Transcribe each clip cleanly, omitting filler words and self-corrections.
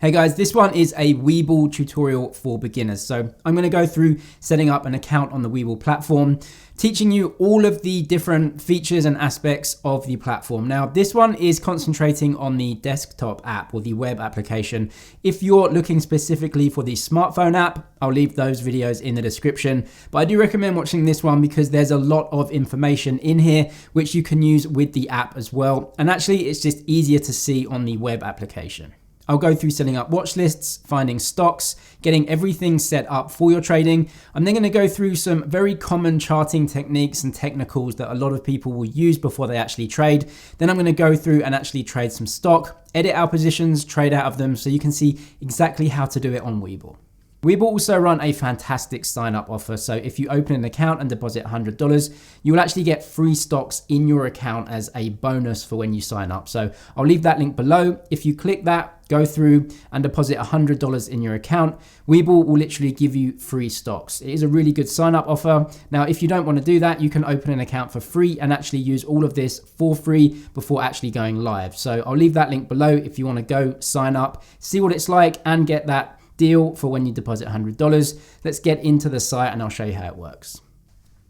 Hey guys, this one is a Webull tutorial for beginners. So I'm going to go through setting up an account on the Webull platform, teaching you all of the different features and aspects of the platform. Now, this one is concentrating on the desktop app or the web application. If you're looking specifically for the smartphone app, I'll leave those videos in the description. But I do recommend watching this one because there's a lot of information in here which you can use with the app as well. And actually, it's just easier to see on the web application. I'll go through setting up watch lists, finding stocks, getting everything set up for your trading. I'm then going to go through some very common charting techniques and technicals that a lot of people will use before they actually trade. Then I'm going to go through and actually trade some stock, edit our positions, trade out of them so you can see exactly how to do it on Webull. Webull also run a fantastic sign-up offer. So if you open an account and deposit $100, you will actually get free stocks in your account as a bonus for when you sign up. So I'll leave that link below. If you click that, go through and deposit $100 in your account, Webull will literally give you free stocks. It is a really good sign-up offer. Now, if you don't want to do that, you can open an account for free and actually use all of this for free before actually going live. So I'll leave that link below if you want to go sign up, see what it's like and get that deal for when you deposit $100. Let's get into the site and I'll show you how it works.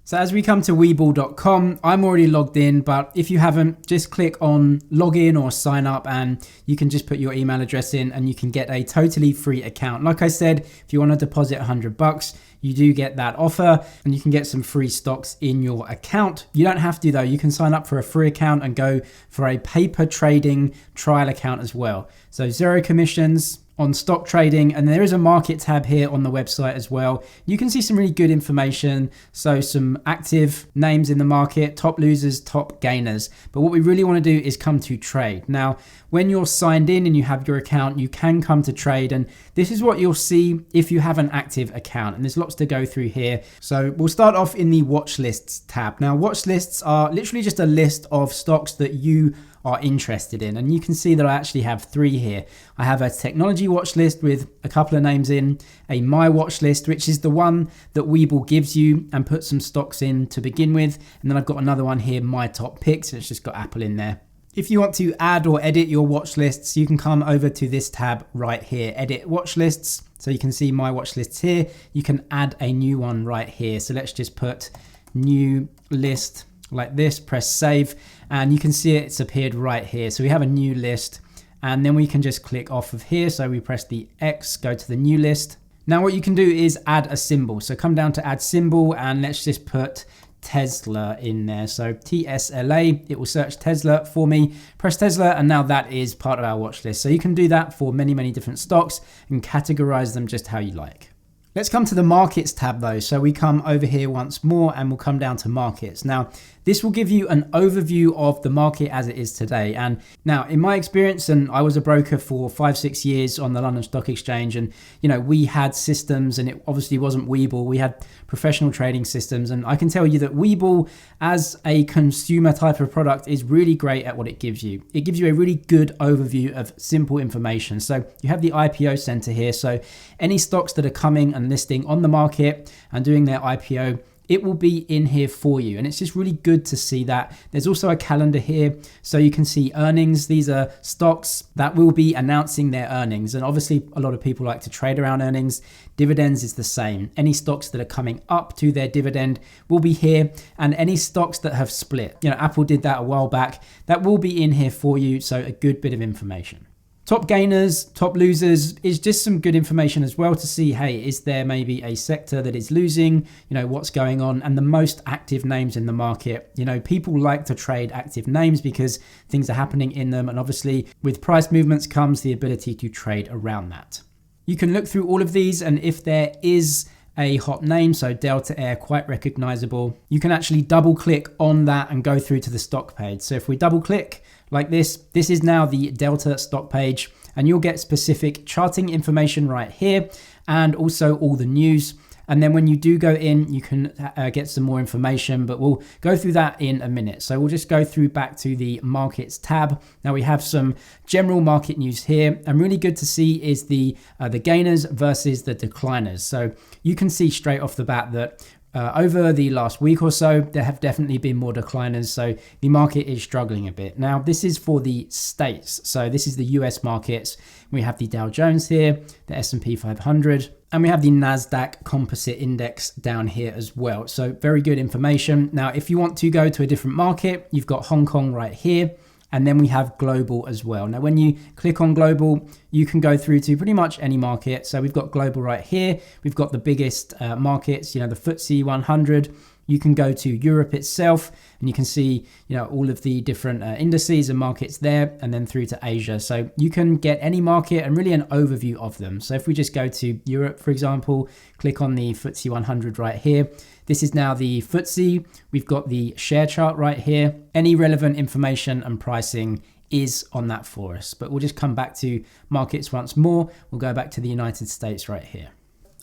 So as we come to Webull.com, I'm already logged in, but if you haven't, just click on login or sign up and you can just put your email address in and you can get a totally free account. Like I said, if you want to deposit $100, you do get that offer and you can get some free stocks in your account. You don't have to though. You can sign up for a free account and go for a paper trading trial account as well. So 0 commissions on stock trading, and there is a market tab here on the website as well. You can see some really good information. So some active names in the market, top losers, top gainers. But what we really want to do is come to trade. Now, when you're signed in and you have your account, you can come to trade. And this is what you'll see if you have an active account. And there's lots to go through here. So we'll start off in the watch lists tab. Now, watch lists are literally just a list of stocks that you are interested in. And you can see that I actually have 3 here. I have a technology watch list with a couple of names in, a my watch list, which is the one that Webull gives you and put some stocks in to begin with. And then I've got another one here, my top picks. It's just got Apple in there. If you want to add or edit your watch lists, you can come over to this tab right here, edit watch lists. So you can see my watch lists here. You can add a new one right here. So let's just put new list like this, press save, and you can see it's appeared right here. So we have a new list and then we can just click off of here. So we press the X, go to the new list. Now what you can do is add a symbol. So come down to add symbol and let's just put Tesla in there. So TSLA, it will search Tesla for me, press Tesla, and now that is part of our watch list. So you can do that for many, many different stocks and categorize them just how you like. Let's come to the markets tab though. So we come over here once more and we'll come down to markets. Now, this will give you an overview of the market as it is today. And now in my experience, and I was a broker for 5-6 years on the London Stock Exchange, and we had systems, and it obviously wasn't Webull. We had professional trading systems, and I can tell you that Webull as a consumer type of product is really great at what it gives you. It gives you a really good overview of simple information. So you have the IPO center here. So any stocks that are coming and listing on the market and doing their IPO, it will be in here for you. And it's just really good to see that. There's also a calendar here. So you can see earnings. These are stocks that will be announcing their earnings. And obviously a lot of people like to trade around earnings. Dividends is the same. Any stocks that are coming up to their dividend will be here. And any stocks that have split, Apple did that a while back, that will be in here for you. So a good bit of information. Top gainers, top losers is just some good information as well to see, hey, is there maybe a sector that is losing, what's going on, and the most active names in the market. People like to trade active names because things are happening in them. And obviously with price movements comes the ability to trade around that. You can look through all of these, and if there is a hot name, so Delta Air, quite recognizable, you can actually double click on that and go through to the stock page. So if we double click like this is now the Delta stock page, and you'll get specific charting information right here and also all the news. And then when you do go in, you can get some more information, but we'll go through that in a minute. So we'll just go through back to the markets tab. Now we have some general market news here, and really good to see is the gainers versus the decliners. So you can see straight off the bat that over the last week or so, there have definitely been more decliners. So the market is struggling a bit. Now, this is for the States. So this is the US markets. We have the Dow Jones here, the S&P 500, and we have the NASDAQ Composite Index down here as well. So very good information. Now, if you want to go to a different market, you've got Hong Kong right here. And then we have global as well. Now, when you click on global, you can go through to pretty much any market. So we've got global right here. We've got the biggest markets, the FTSE 100. You can go to Europe itself and you can see, all of the different indices and markets there, and then through to Asia. So you can get any market and really an overview of them. So if we just go to Europe, for example, click on the FTSE 100 right here. This is now the FTSE. We've got the share chart right here. Any relevant information and pricing is on that for us. But we'll just come back to markets once more. We'll go back to the United States right here.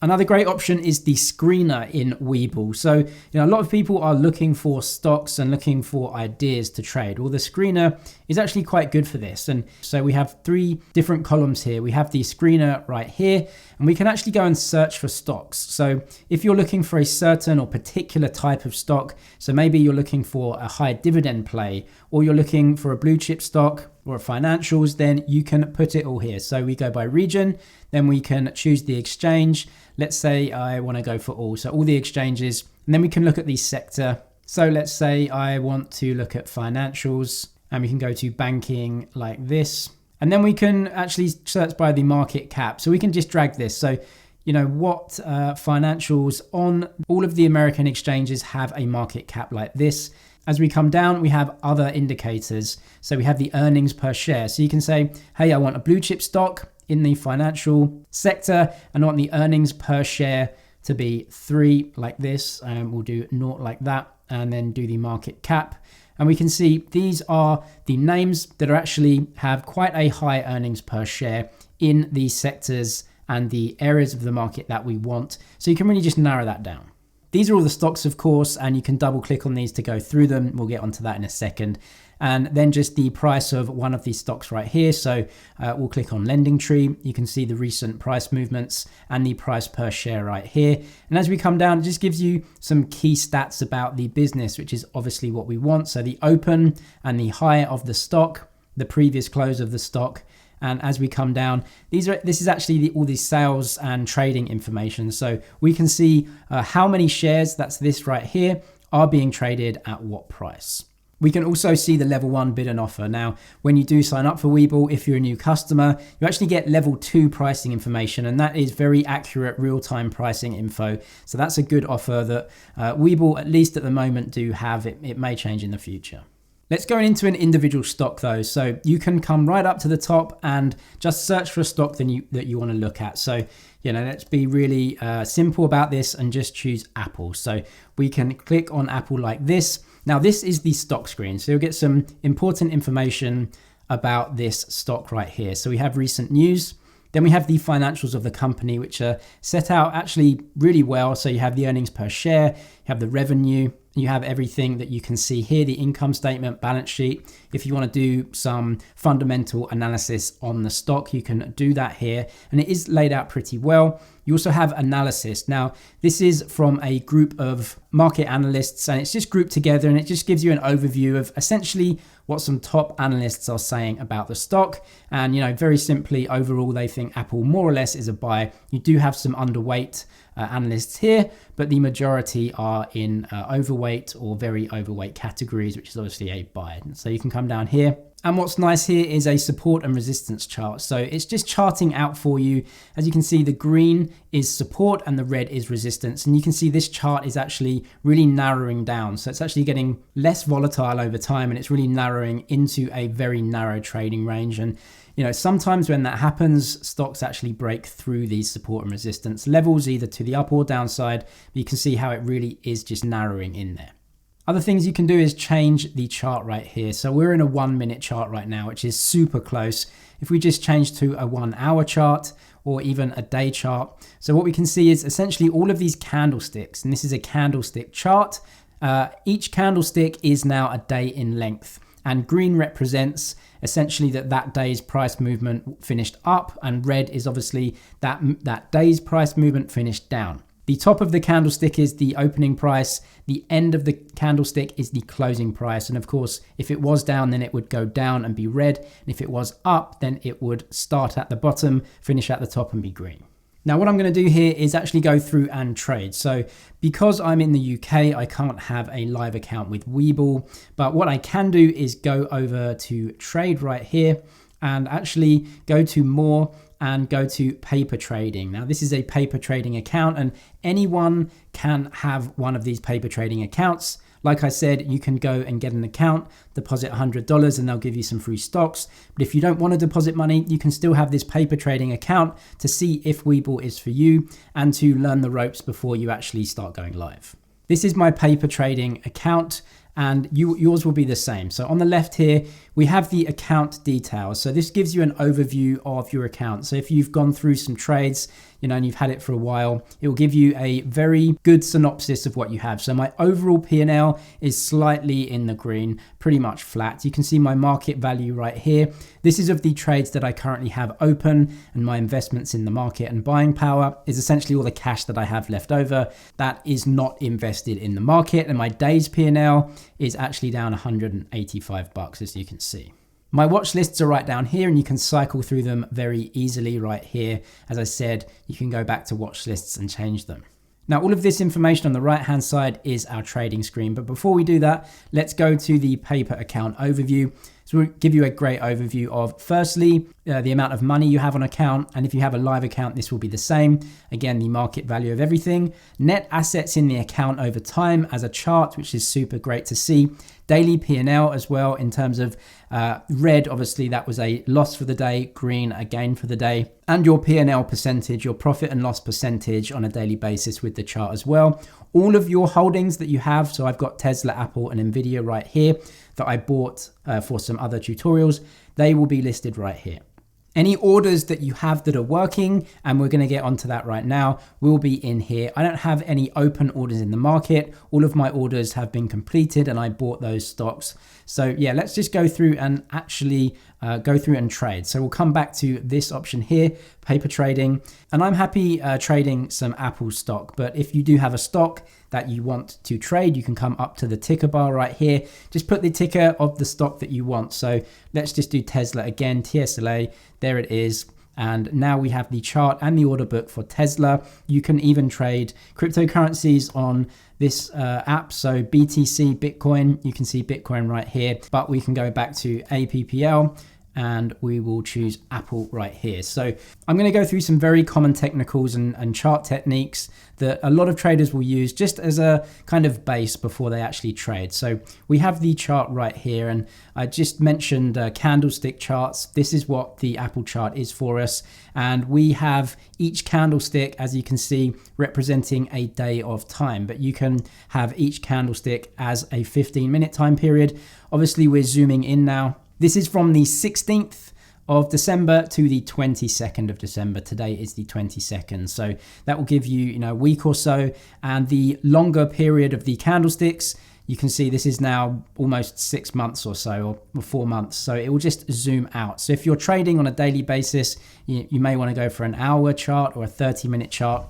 Another great option is the screener in Webull. So, a lot of people are looking for stocks and looking for ideas to trade. Well, the screener is actually quite good for this. And so we have 3 different columns here. We have the screener right here, and we can actually go and search for stocks. So if you're looking for a certain or particular type of stock, so maybe you're looking for a high dividend play, or you're looking for a blue chip stock or financials, then you can put it all here. So we go by region, then we can choose the exchange. Let's say I want to go for all. So all the exchanges, and then we can look at the sector. So let's say I want to look at financials, and we can go to banking like this. And then we can actually search by the market cap. So we can just drag this. So, what financials on all of the American exchanges have a market cap like this. As we come down, we have other indicators. So we have the earnings per share. So you can say, hey, I want a blue chip stock in the financial sector, and I want the earnings per share to be 3 like this. And we'll do 0 like that, and then do the market cap. And we can see these are the names that are actually have quite a high earnings per share in these sectors and the areas of the market that we want. So you can really just narrow that down. These are all the stocks, of course, and you can double click on these to go through them. We'll get onto that in a second. And then just the price of one of these stocks right here. So we'll click on Lending Tree. You can see the recent price movements and the price per share right here. And as we come down, it just gives you some key stats about the business, which is obviously what we want. So the open and the high of the stock, the previous close of the stock. And as we come down, this is actually all the sales and trading information. So we can see how many shares, that's this right here, are being traded at what price. We can also see the level 1 bid and offer. Now, when you do sign up for Webull, if you're a new customer, you actually get level 2 pricing information, and that is very accurate real-time pricing info. So that's a good offer that Webull, at least at the moment, do have. It may change in the future. Let's go into an individual stock though. So you can come right up to the top and just search for a stock that you want to look at. So, let's be really simple about this and just choose Apple. So we can click on Apple like this. Now this is the stock screen. So you'll get some important information about this stock right here. So we have recent news. Then we have the financials of the company, which are set out actually really well. So you have the earnings per share, you have the revenue, you have everything that you can see here, the income statement, balance sheet. If you want to do some fundamental analysis on the stock, you can do that here. And it is laid out pretty well. You also have analysis. Now, this is from a group of market analysts, and it's just grouped together, and it just gives you an overview of essentially what some top analysts are saying about the stock. And, very simply, overall, they think Apple more or less is a buy. You do have some underweight analysts here, but the majority are in overweight or very overweight categories, which is obviously a buy. So you can come down here. And what's nice here is a support and resistance chart. So it's just charting out for you. As you can see, the green is support and the red is resistance. And you can see this chart is actually really narrowing down. So it's actually getting less volatile over time, and it's really narrowing into a very narrow trading range. And sometimes when that happens, stocks actually break through these support and resistance levels, either to the up or downside. But you can see how it really is just narrowing in there. Other things you can do is change the chart right here. So we're in a 1 minute chart right now, which is super close. If we just change to a 1 hour chart or even a day chart. So what we can see is essentially all of these candlesticks, and this is a candlestick chart. Each candlestick is now a day in length, and green represents essentially that day's price movement finished up, and red is obviously that day's price movement finished down. The top of the candlestick is the opening price. The end of the candlestick is the closing price. And of course, if it was down, then it would go down and be red. And if it was up, then it would start at the bottom, finish at the top and be green. Now, what I'm going to do here is actually go through and trade. So because I'm in the UK, I can't have a live account with Webull. But what I can do is go over to trade right here and actually go to more and go to paper trading. Now, this is a paper trading account and anyone can have one of these paper trading accounts. Like I said, you can go and get an account, deposit $100 and they'll give you some free stocks. But if you don't want to deposit money, you can still have this paper trading account to see if Webull is for you and to learn the ropes before you actually start going live. This is my paper trading account and yours will be the same. So on the left here, we have the account details. So this gives you an overview of your account. So if you've gone through some trades, and you've had it for a while, it will give you a very good synopsis of what you have. So my overall P&L is slightly in the green, pretty much flat. You can see my market value right here. This is of the trades that I currently have open and my investments in the market, and buying power is essentially all the cash that I have left over that is not invested in the market. And my day's P&L is actually down $185, as you can see. My watch lists are right down here and you can cycle through them very easily right here. As I said, you can go back to watch lists and change them. Now, all of this information on the right-hand side is our trading screen. But before we do that, let's go to the paper account overview. So we'll give you a great overview of, firstly, the amount of money you have on account. And if you have a live account, this will be the same. Again, the market value of everything. Net assets in the account over time as a chart, which is super great to see. Daily P&L as well in terms of red, obviously that was a loss for the day, green a gain for the day. And your P&L percentage, your profit and loss percentage on a daily basis with the chart as well. All of your holdings that you have, so I've got Tesla, Apple and Nvidia right here that I bought for some other tutorials, they will be listed right here. Any orders that you have that are working, and we're going to get onto that right now, will be in here. I don't have any open orders in the market. All of my orders have been completed and I bought those stocks. So yeah, let's just go through and actually go through and trade. So we'll come back to this option here, paper trading, and I'm happy trading some Apple stock. But if you do have a stock that you want to trade, you can come up to the ticker bar right here. Just put the ticker of the stock that you want. So let's just do Tesla again, TSLA. There it is. And now we have the chart and the order book for Tesla. You can even trade cryptocurrencies on this app. So BTC, Bitcoin, you can see Bitcoin right here, but we can go back to APPL and we will choose Apple right here. So I'm going to go through some very common technicals and chart techniques that a lot of traders will use just as a kind of base before they actually trade. So we have the chart right here, and I just mentioned candlestick charts. This is what the Apple chart is for us. And we have each candlestick, as you can see, representing a day of time, but you can have each candlestick as a 15-minute time period. Obviously, we're zooming in now. This is from the 16th of December to the 22nd of December. Today is the 22nd. So that will give you, a week or so. And the longer period of the candlesticks, you can see this is now almost 6 months or so, or 4 months. So it will just zoom out. So if you're trading on a daily basis, you may want to go for an hour chart or a 30-minute chart.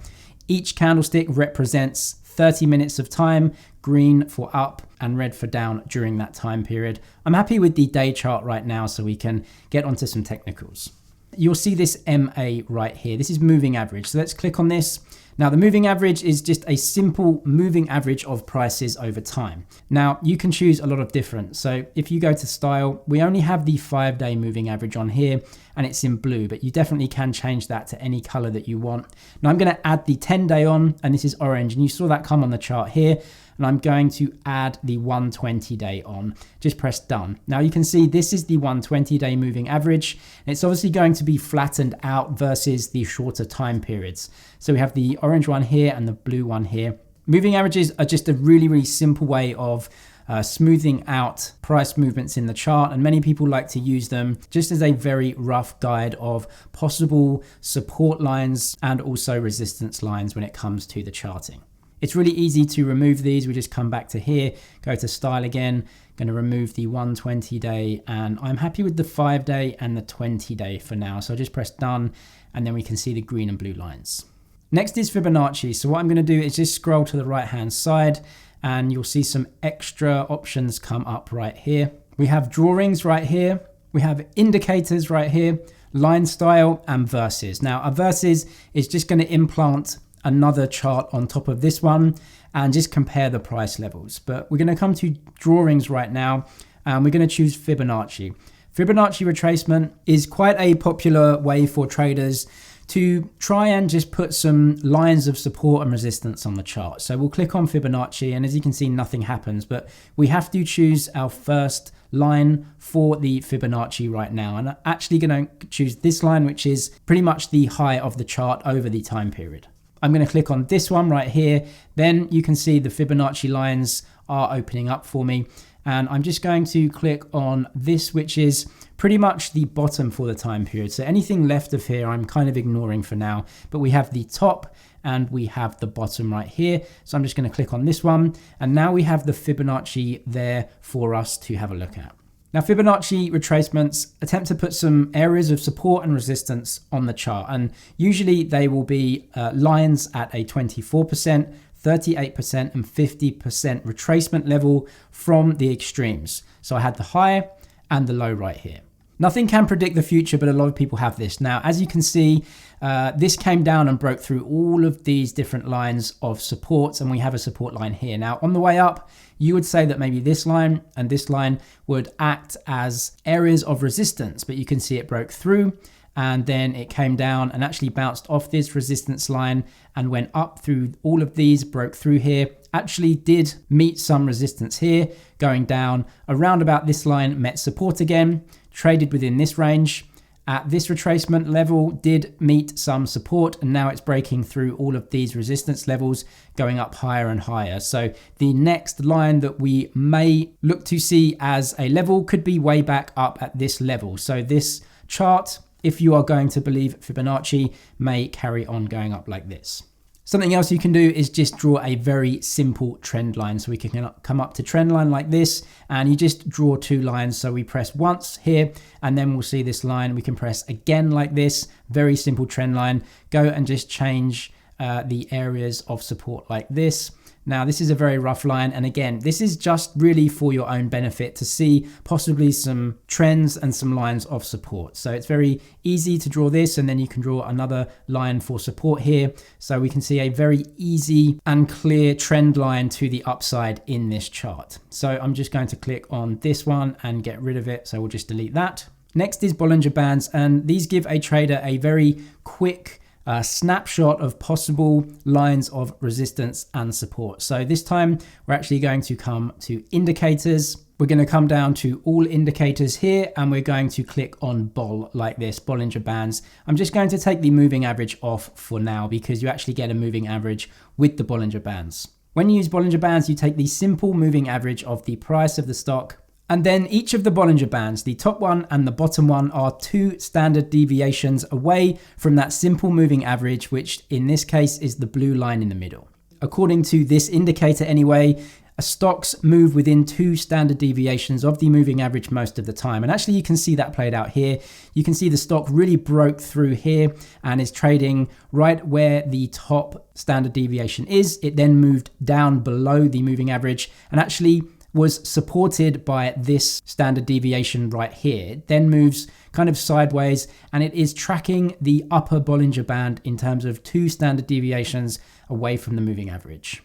Each candlestick represents 30 minutes of time, green for up and red for down during that time period. I'm happy with the day chart right now, so we can get onto some technicals. You'll see this MA right here. This is moving average. So let's click on this. Now, the moving average is just a simple moving average of prices over time. Now, you can choose a lot of different. So if you go to style, we only have the 5-day moving average on here and it's in blue, but you definitely can change that to any color that you want. Now, I'm going to add the 10-day on, and this is orange, and you saw that come on the chart here. And I'm going to add the 120-day on. Just press done. Now you can see this is the 120-day moving average. And it's obviously going to be flattened out versus the shorter time periods. So we have the orange one here and the blue one here. Moving averages are just a really, really simple way of smoothing out price movements in the chart, and many people like to use them just as a very rough guide of possible support lines and also resistance lines when it comes to the charting. It's really easy to remove these. We just come back to here, go to style again, going to remove the 120-day, and I'm happy with the 5-day and the 20-day for now. So I just press done, and then we can see the green and blue lines. Next is Fibonacci. So what I'm going to do is just scroll to the right hand side and you'll see some extra options come up right here. We have drawings right here. We have indicators right here, line style and verses. Now a verses is just going to implant another chart on top of this one and just compare the price levels. But we're going to come to drawings right now and we're going to choose Fibonacci. Fibonacci retracement is quite a popular way for traders to try and just put some lines of support and resistance on the chart. So we'll click on Fibonacci and as you can see, nothing happens, but we have to choose our first line for the Fibonacci right now. And I'm actually going to choose this line, which is pretty much the high of the chart over the time period. I'm going to click on this one right here. Then you can see the Fibonacci lines are opening up for me. And I'm just going to click on this, which is pretty much the bottom for the time period. So anything left of here, I'm kind of ignoring for now, but we have the top and we have the bottom right here. So I'm just going to click on this one. And now we have the Fibonacci there for us to have a look at. Now, Fibonacci retracements attempt to put some areas of support and resistance on the chart. And usually they will be lines at a 24%, 38% and 50% retracement level from the extremes. So I had the high and the low right here. Nothing can predict the future, but a lot of people have this. Now, as you can see, this came down and broke through all of these different lines of supports, and we have a support line here. Now, on the way up, you would say that maybe this line and this line would act as areas of resistance, but you can see it broke through. And then it came down and actually bounced off this resistance line and went up through all of these, broke through here, actually did meet some resistance here, going down around about this line, met support again, traded within this range. At this retracement level, did meet some support, and now it's breaking through all of these resistance levels, going up higher and higher. So the next line that we may look to see as a level could be way back up at this level. So this chart, if you are going to believe Fibonacci, may carry on going up like this. Something else you can do is just draw a very simple trend line. So we can come up to trend line like this, and you just draw two lines. So we press once here, and then we'll see this line. We can press again like this, very simple trend line. Go and just change the areas of support like this. Now, this is a very rough line. And again, this is just really for your own benefit to see possibly some trends and some lines of support. So it's very easy to draw this, and then you can draw another line for support here. So we can see a very easy and clear trend line to the upside in this chart. So I'm just going to click on this one and get rid of it. So we'll just delete that. Next is Bollinger Bands, and these give a trader a very quick snapshot of possible lines of resistance and support. So this time we're actually going to come to indicators. We're going to come down to all indicators here, and we're going to click on BOL like this, Bollinger Bands. I'm just going to take the moving average off for now because you actually get a moving average with the Bollinger Bands. When you use Bollinger Bands, you take the simple moving average of the price of the stock. And then each of the Bollinger Bands, the top one and the bottom one, are 2 standard deviations away from that simple moving average, which in this case is the blue line in the middle. According to this indicator anyway, stocks move within 2 standard deviations of the moving average most of the time. And actually you can see that played out here. You can see the stock really broke through here and is trading right where the top standard deviation is. It then moved down below the moving average and actually was supported by this standard deviation right here. It then moves kind of sideways, and it is tracking the upper Bollinger Band in terms of 2 standard deviations away from the moving average.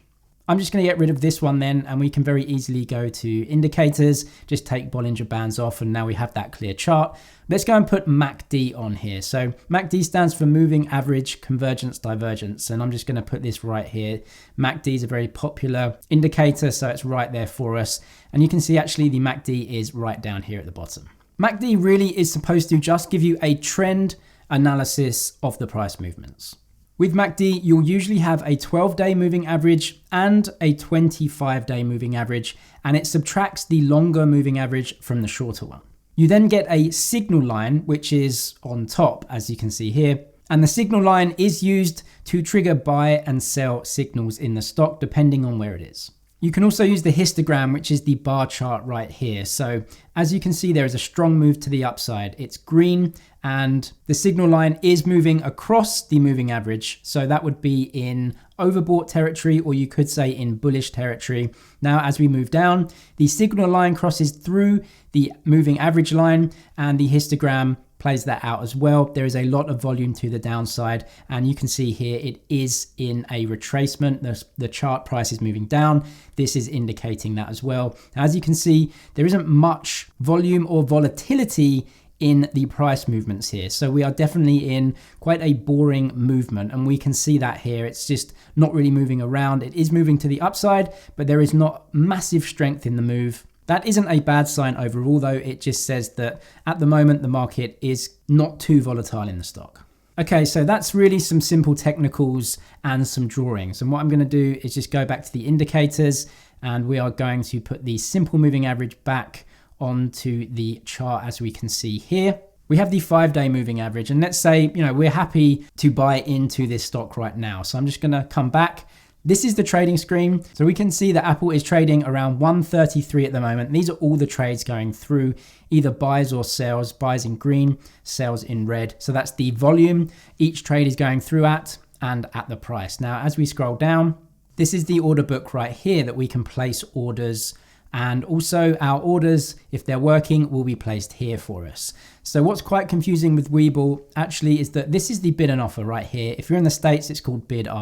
I'm just going to get rid of this one then, and we can very easily go to indicators, just take Bollinger Bands off, and now we have that clear chart. Let's go and put MACD on here. So MACD stands for Moving Average Convergence Divergence, and I'm just going to put this right here. MACD is a very popular indicator, so it's right there for us. And you can see actually the MACD is right down here at the bottom. MACD really is supposed to just give you a trend analysis of the price movements. With MACD, you'll usually have a 12-day moving average and a 25-day moving average, and it subtracts the longer moving average from the shorter one. You then get a signal line, which is on top, as you can see here. And the signal line is used to trigger buy and sell signals in the stock, depending on where it is. You can also use the histogram, which is the bar chart right here. So as you can see, there is a strong move to the upside. It's green and the signal line is moving across the moving average. So that would be in overbought territory, or you could say in bullish territory. Now, as we move down, the signal line crosses through the moving average line, and the histogram plays that out as well. There is a lot of volume to the downside, and you can see here it is in a retracement. The chart price is moving down. This is indicating that as well. As you can see, there isn't much volume or volatility in the price movements here. So we are definitely in quite a boring movement, and we can see that here. It's just not really moving around. It is moving to the upside, but there is not massive strength in the move. That isn't a bad sign overall, though. It just says that at the moment, the market is not too volatile in the stock. Okay, so that's really some simple technicals and some drawings. And what I'm going to do is just go back to the indicators, and we are going to put the simple moving average back onto the chart. As we can see here, we have the 5-day moving average, and let's say, we're happy to buy into this stock right now. So I'm just going to come back. This is the trading screen. So we can see that Apple is trading around 133 at the moment. These are all the trades going through, either buys or sells, buys in green, sells in red. So that's the volume each trade is going through at, and at the price. Now, as we scroll down, this is the order book right here that we can place orders. And also our orders, if they're working, will be placed here for us. So what's quite confusing with Webull actually is that this is the bid and offer right here. If you're in the States, it's called bid and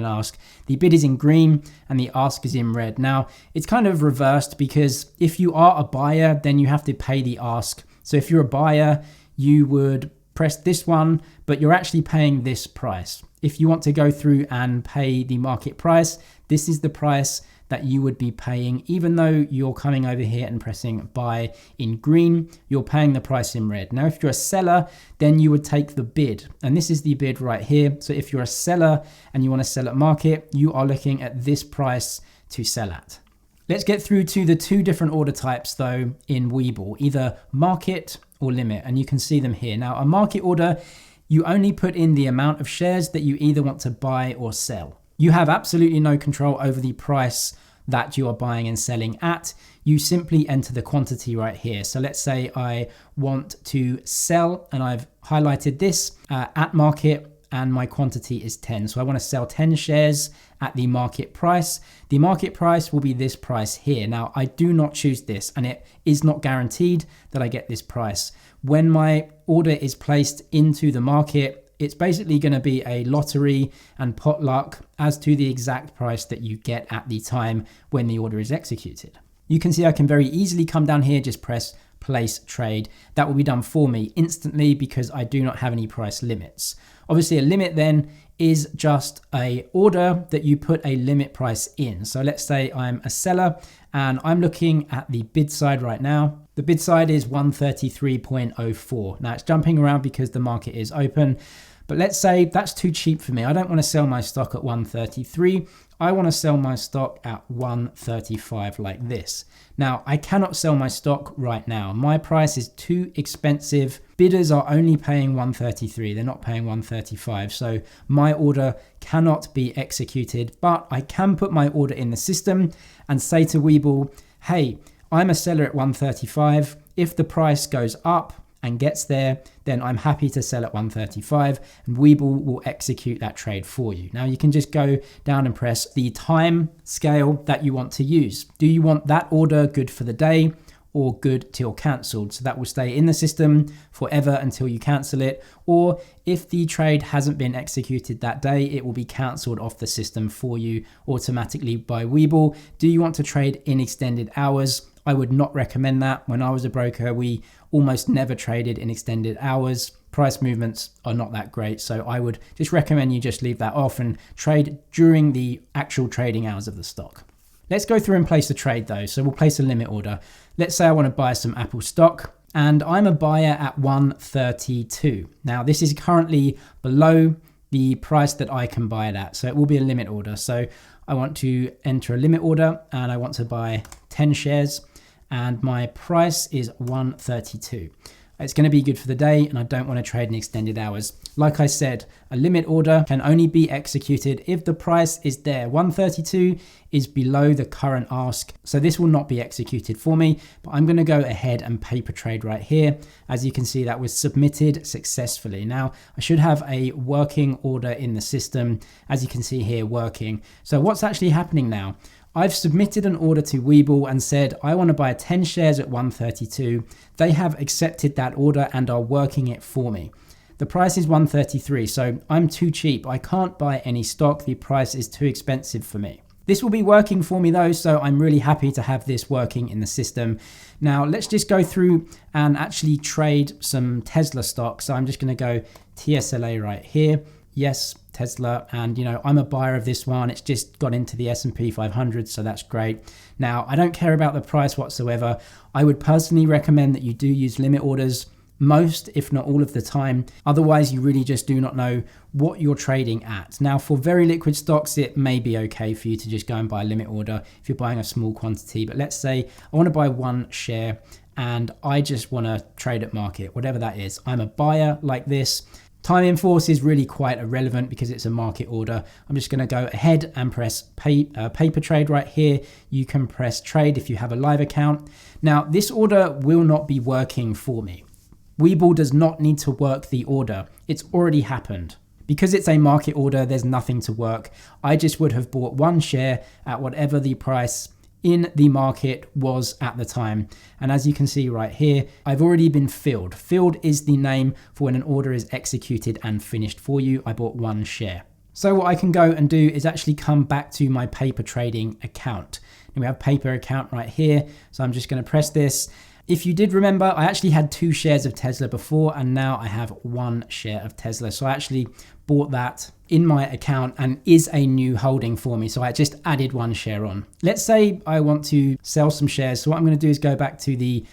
ask. The bid is in green and the ask is in red. Now, it's kind of reversed, because if you are a buyer, then you have to pay the ask. So if you're a buyer, you would press this one, but you're actually paying this price. If you want to go through and pay the market price, this is the price that you would be paying. Even though you're coming over here and pressing buy in green, you're paying the price in red. Now, if you're a seller, then you would take the bid, and this is the bid right here. So if you're a seller and you want to sell at market, you are looking at this price to sell at. Let's get through to the two different order types though in Webull, either market or limit, and you can see them here. Now, a market order, you only put in the amount of shares that you either want to buy or sell. You have absolutely no control over the price that you are buying and selling at. You simply enter the quantity right here. So let's say I want to sell, and I've highlighted this at market, and my quantity is 10. So I want to sell 10 shares at the market price. The market price will be this price here. Now, I do not choose this, and it is not guaranteed that I get this price. When my order is placed into the market, it's basically going to be a lottery and potluck as to the exact price that you get at the time when the order is executed. You can see I can very easily come down here, just press place trade. That will be done for me instantly because I do not have any price limits. Obviously, a limit then is just a order that you put a limit price in. So let's say I'm a seller and I'm looking at the bid side right now. The bid side is 133.04. Now it's jumping around because the market is open. But let's say that's too cheap for me. I don't want to sell my stock at 133. I want to sell my stock at 135 like this. Now, I cannot sell my stock right now. My price is too expensive. Bidders are only paying 133. They're not paying 135. So my order cannot be executed, but I can put my order in the system and say to Webull, hey, I'm a seller at 135. If the price goes up and gets there, then I'm happy to sell at 135, and Webull will execute that trade for you. Now you can just go down and press the time scale that you want to use. Do you want that order good for the day or good till cancelled? So that will stay in the system forever until you cancel it. Or if the trade hasn't been executed that day, it will be cancelled off the system for you automatically by Webull. Do you want to trade in extended hours? I would not recommend that. When I was a broker, we almost never traded in extended hours. Price movements are not that great. So I would just recommend you just leave that off and trade during the actual trading hours of the stock. Let's go through and place a trade though. So we'll place a limit order. Let's say I want to buy some Apple stock and I'm a buyer at 132. Now this is currently below the price that I can buy it at. So it will be a limit order. So I want to enter a limit order and I want to buy 10 shares and my price is 132. It's going to be good for the day and I don't want to trade in extended hours. Like I said, a limit order can only be executed if the price is there. 132 is below the current ask. So this will not be executed for me, but I'm going to go ahead and paper trade right here. As you can see, that was submitted successfully. Now I should have a working order in the system. As you can see here, working. So what's actually happening now? I've submitted an order to Webull and said, I want to buy 10 shares at 132. They have accepted that order and are working it for me. The price is 133, so I'm too cheap. I can't buy any stock. The price is too expensive for me. This will be working for me though, so I'm really happy to have this working in the system. Now let's just go through and actually trade some Tesla stock. So I'm just going to go TSLA right here. Yes, Tesla, and I'm a buyer of this one. It's just got into the S&P 500, so that's great. Now, I don't care about the price whatsoever. I would personally recommend that you do use limit orders most, if not all of the time. Otherwise, you really just do not know what you're trading at. Now, for very liquid stocks, it may be okay for you to just go and buy a limit order if you're buying a small quantity. But let's say I want to buy one share and I just want to trade at market, whatever that is. I'm a buyer like this. Time in force is really quite irrelevant because it's a market order. I'm just going to go ahead and press paper trade right here. You can press trade if you have a live account. Now, this order will not be working for me. Webull does not need to work the order. It's already happened. Because it's a market order, there's nothing to work. I just would have bought one share at whatever the price in the market was at the time. And as you can see right here, I've already been filled. Filled is the name for when an order is executed and finished for you. I bought one share. So what I can go and do is actually come back to my paper trading account. And we have paper account right here. So I'm just going to press this. If you did remember, I actually had 2 shares of Tesla before, and now I have 1 share of Tesla. So I actually bought that in my account and is a new holding for me. So I just added 1 share on. Let's say I want to sell some shares. So what I'm going to do is go back to the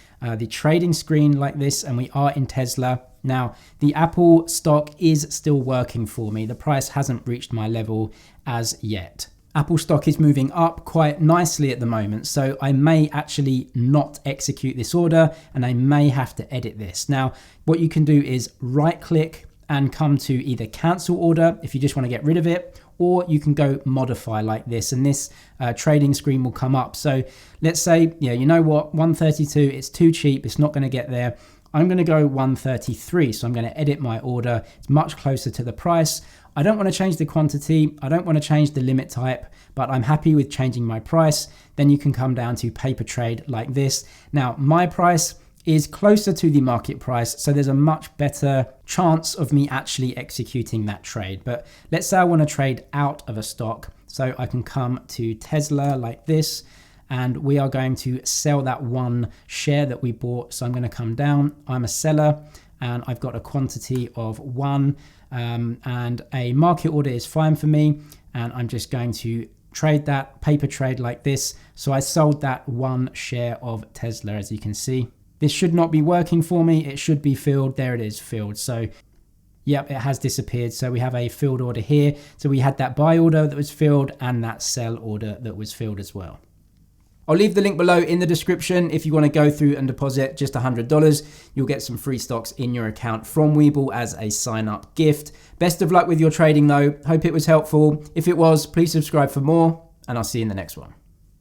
trading screen like this, and we are in Tesla. Now, the Apple stock is still working for me. The price hasn't reached my level as yet. Apple stock is moving up quite nicely at the moment, so I may actually not execute this order and I may have to edit this. Now, what you can do is right click and come to either cancel order if you just want to get rid of it, or you can go modify like this, and this trading screen will come up. So let's say, yeah, you know what, 132, it's too cheap, it's not going to get there. I'm going to go 133, so I'm going to edit my order. It's much closer to the price. I don't want to change the quantity. I don't want to change the limit type, but I'm happy with changing my price. Then you can come down to paper trade like this. Now, my price is closer to the market price, so there's a much better chance of me actually executing that trade. But let's say I want to trade out of a stock, so I can come to Tesla like this, and we are going to sell that 1 share that we bought. So I'm going to come down. I'm a seller and I've got a quantity of 1, and a market order is fine for me. And I'm just going to trade that, paper trade like this. So I sold that 1 share of Tesla, as you can see. This should not be working for me. It should be filled. There it is, filled. So yep, it has disappeared. So we have a filled order here. So we had that buy order that was filled and that sell order that was filled as well. I'll leave the link below in the description if you want to go through and deposit just $100. You'll get some free stocks in your account from Webull as a sign-up gift. Best of luck with your trading though. Hope it was helpful. If it was, please subscribe for more, and I'll see you in the next one.